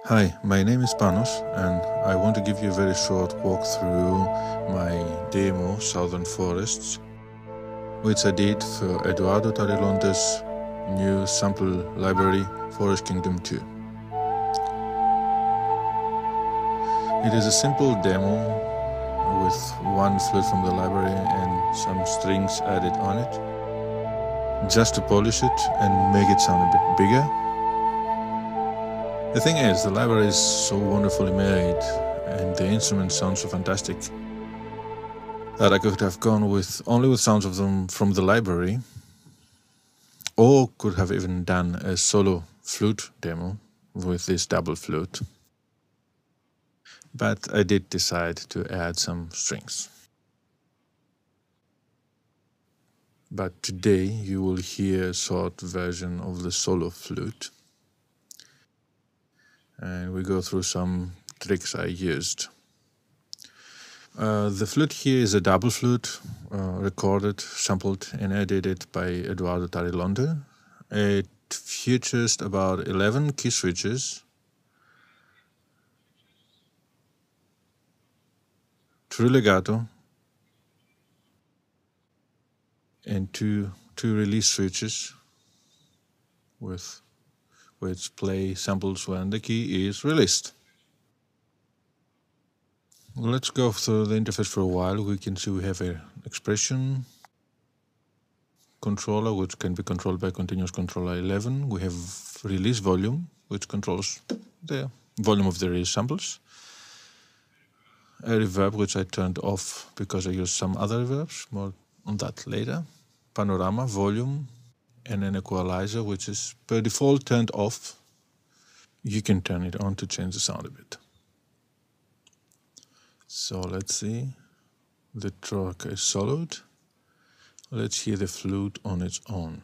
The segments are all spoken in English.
Hi, my name is Panos and I want to give you a very short walk through my demo Southern Forests, which I did for Eduardo Tarilonte's new sample library Forest Kingdom 2. It is a simple demo with one flute from the library and some strings added on it, just to polish it and make it sound a bit bigger. The thing is, the library is so wonderfully made and the instrument sounds so fantastic that I could have gone with only with sounds of them from the library, or could have even done a solo flute demo with this double flute. But I did decide to add some strings. But today you will hear a short version of the solo flute. And we go through some tricks I used. The flute here is a double flute, recorded, sampled and edited by Eduardo Tarilonte. It features about 11 key switches, 3 legato, and two release switches with which play samples when the key is released. Let's go through the interface for a while. We can see we have an expression controller, which can be controlled by continuous controller 11. We have release volume, which controls the volume of the release samples. A reverb, which I turned off because I used some other reverbs, more on that later. Panorama, volume, and an equalizer, which is per default turned off. You can turn it on to change the sound a bit. So let's see. The track is soloed. Let's hear the flute on its own.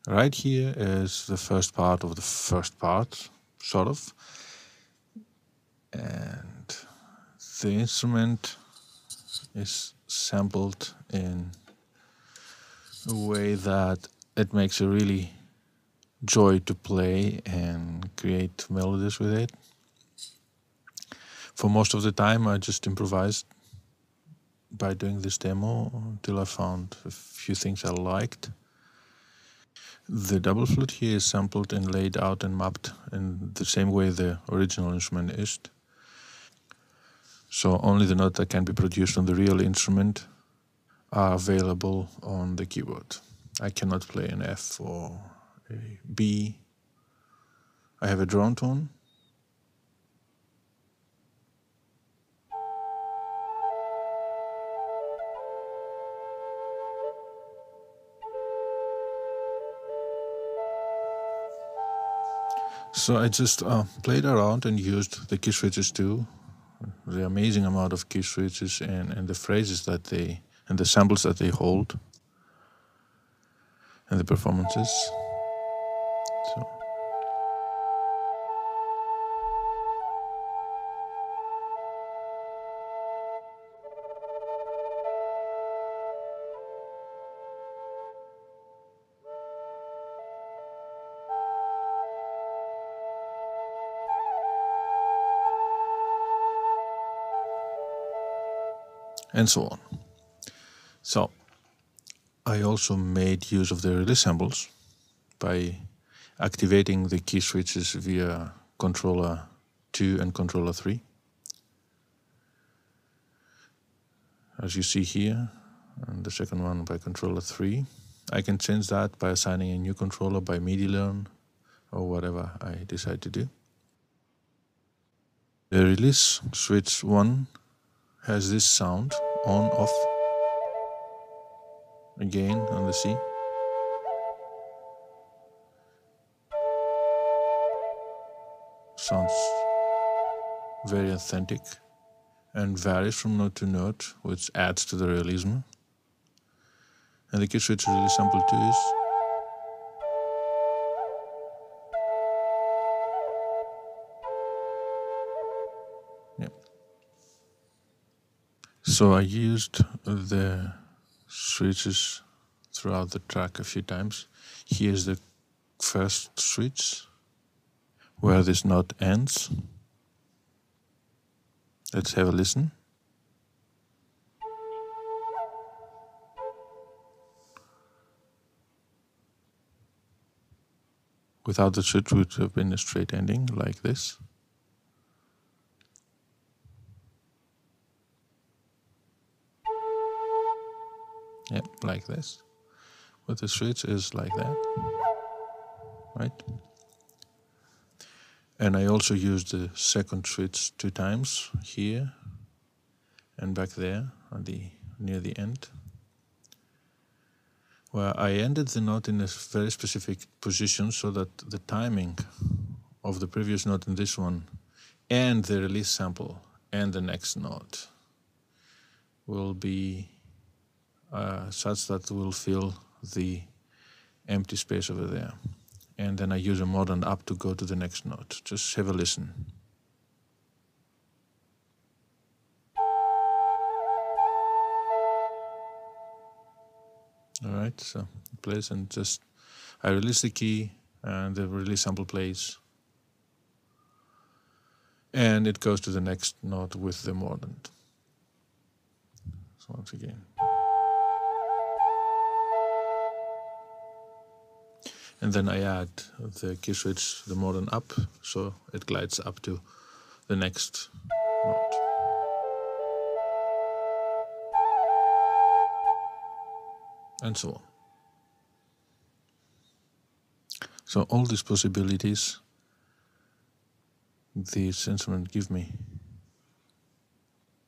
Right here is the first part of the first part, sort of. And the instrument is sampled in a way that it makes a really joy to play and create melodies with it. For most of the time I just improvised by doing this demo until I found a few things I liked. The double flute here is sampled and laid out and mapped in the same way the original instrument is. So only the notes that can be produced on the real instrument are available on the keyboard. I cannot play an F or a B. I have a drone tone. So I just played around and used the key switches too. The amazing amount of key switches and the phrases that they, and the samples that they hold, and the performances. So. And so on. So I also made use of the release samples by activating the key switches via controller 2 and controller 3. As you see here, and the second one by controller 3. I can change that by assigning a new controller by MIDI learn or whatever I decide to do. The release switch 1 has this sound on off again on the C. Sounds very authentic and varies from note to note, which adds to the realism. And the key switch release sample too is So I used the switches throughout the track a few times. Here's the first switch where this note ends. Let's have a listen. Without the switch, it would have been a straight ending like this. Yeah, like this. With the switch is like that, right? And I also used the second switch 2 times, here and back there on near the end, where I ended the note in a very specific position so that the timing of the previous note in this one and the release sample and the next note will be such that we'll fill the empty space over there. And then I use a mod and up to go to the next note. Just have a listen. Alright, so it plays and just I release the key and the release sample plays. And it goes to the next note with the mordant. So once again. And then I add the key switch, the mordant up, so it glides up to the next note. And so on. So all these possibilities this instrument give me,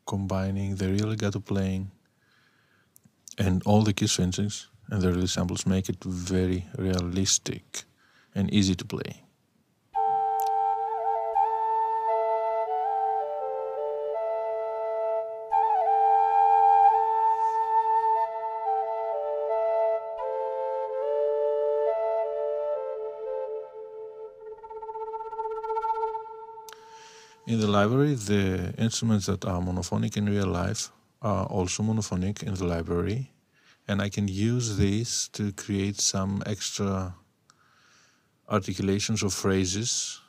combining the real legato playing and all the key switches and the release samples make it very realistic and easy to play. In the library, the instruments that are monophonic in real life are also monophonic in the library, and I can use these to create some extra articulations or phrases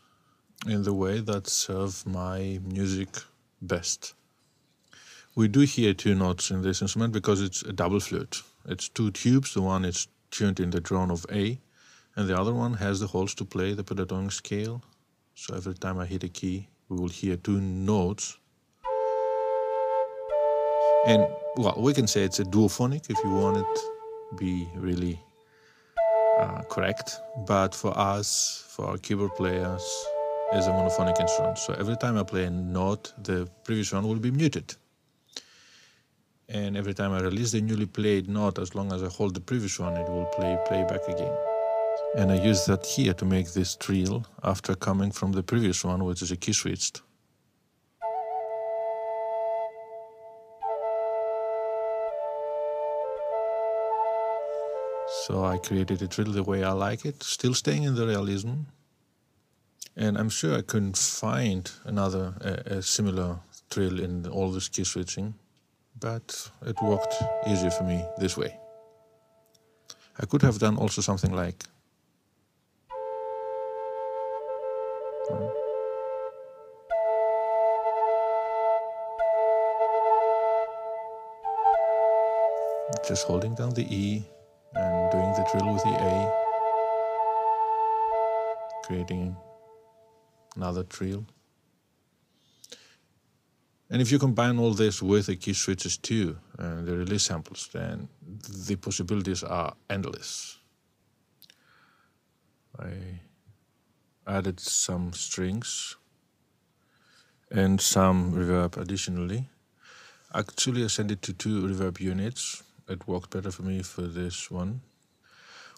in the way that serve my music best. We do hear 2 notes in this instrument because it's a double flute. It's 2 tubes, the one is tuned in the drone of A, and the other one has the holes to play the pentatonic scale. So every time I hit a key, we will hear 2 notes. And, well, we can say it's a duophonic if you want it to be really correct. But for us, for our keyboard players, it's a monophonic instrument. So every time I play a note, the previous one will be muted. And every time I release the newly played note, as long as I hold the previous one, it will play back again. And I use that here to make this trill after coming from the previous one, which is a key switched. So I created a trill the way I like it, still staying in the realism. And I'm sure I couldn't find another a similar trill in all this key switching, but it worked easier for me this way. I could have done also something like just holding down the E and doing the trill with the A, creating another trill. And if you combine all this with the key switches too, and the release samples, then the possibilities are endless. I added some strings and some reverb additionally. Actually, I sent it to 2 reverb units. It worked better for me for this one.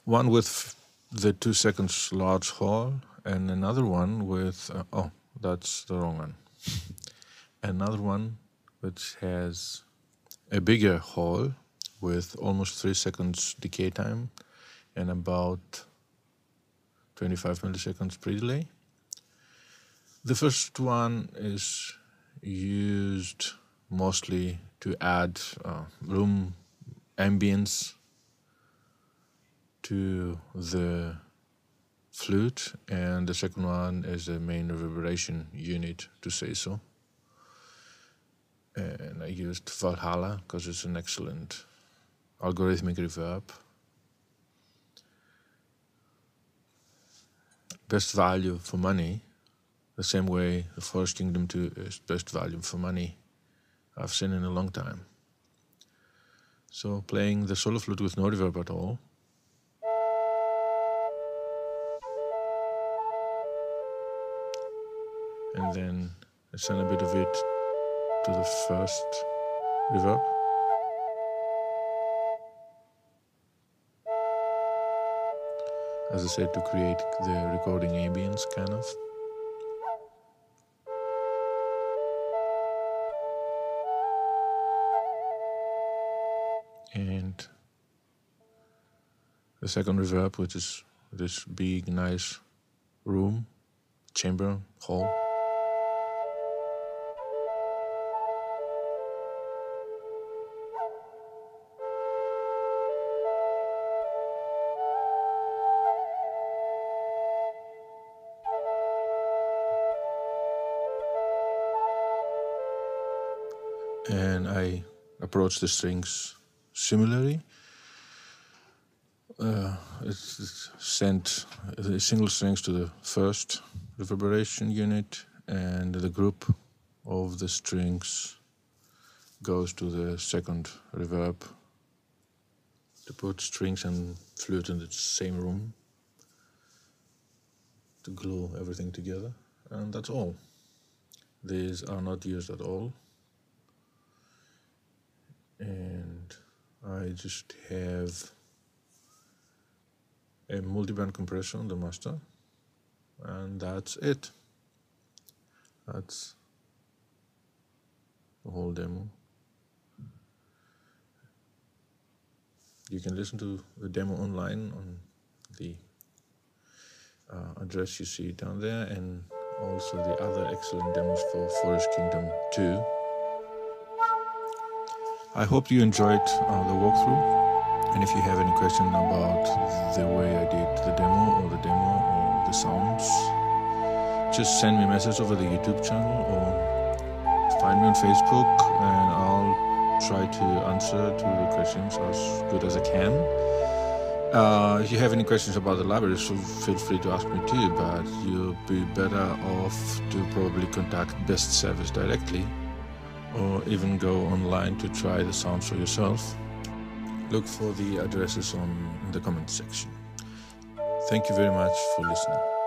One with the 2 seconds large hall, and another one with, oh, that's the wrong one. Another one which has a bigger hall with almost 3 seconds decay time and about 25 milliseconds pre-delay. The first one is used mostly to add room ambience to the flute, and the second one is the main reverberation unit, to say so. And I used Valhalla because it's an excellent algorithmic reverb. Best value for money, the same way the Forest Kingdom 2 is best value for money I've seen in a long time. So playing the solo flute with no reverb at all. And then I send a bit of it to the first reverb. As I said, to create the recording ambience, kind of. And the second reverb, which is this big, nice room, chamber, hall. And I approach the strings similarly. It's sent the single strings to the first reverberation unit, and the group of the strings goes to the second reverb to put strings and flute in the same room to glue everything together, and that's all. These are not used at all. And I just have a multiband compressor on the master, and that's it. That's the whole demo. You can listen to the demo online on the address you see down there, and also the other excellent demos for Forest Kingdom 2. I hope you enjoyed the walkthrough, and if you have any question about the way I did the demo or the sounds, just send me a message over the YouTube channel or find me on Facebook, and I'll try to answer to the questions as good as I can. If you have any questions about the library, so feel free to ask me too, but you'll be better off to probably contact Best Service directly, or even go online to try the sounds for yourself. Look for the addresses in the comment section. Thank you very much for listening.